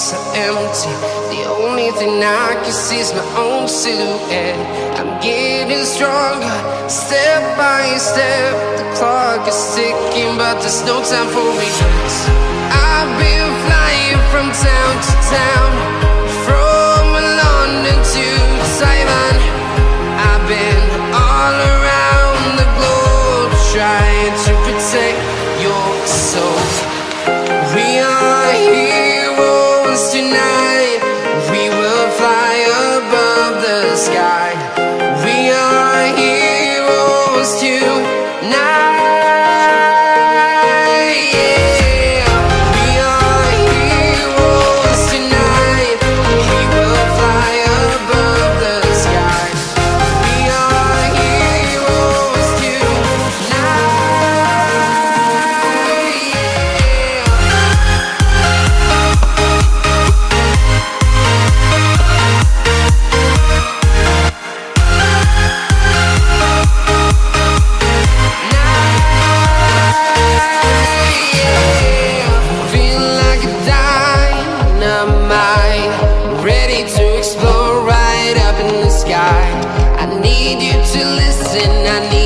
so empty. The only thing I can see is my own silhouette. I'm getting stronger, step by step. The clock is ticking, but there's no time for regrets. I've been flying from town to town, from London to Taiwan. I've been all around the globe, trying to protect your soul. We are heroes tonight. We will fly above the sky. We are heroes tonight. Yeah. We are heroes tonight. We will fly above the sky. We are heroes tonight. Feel like a dynamite, ready to explode right up in the sky. I need you to listen, I need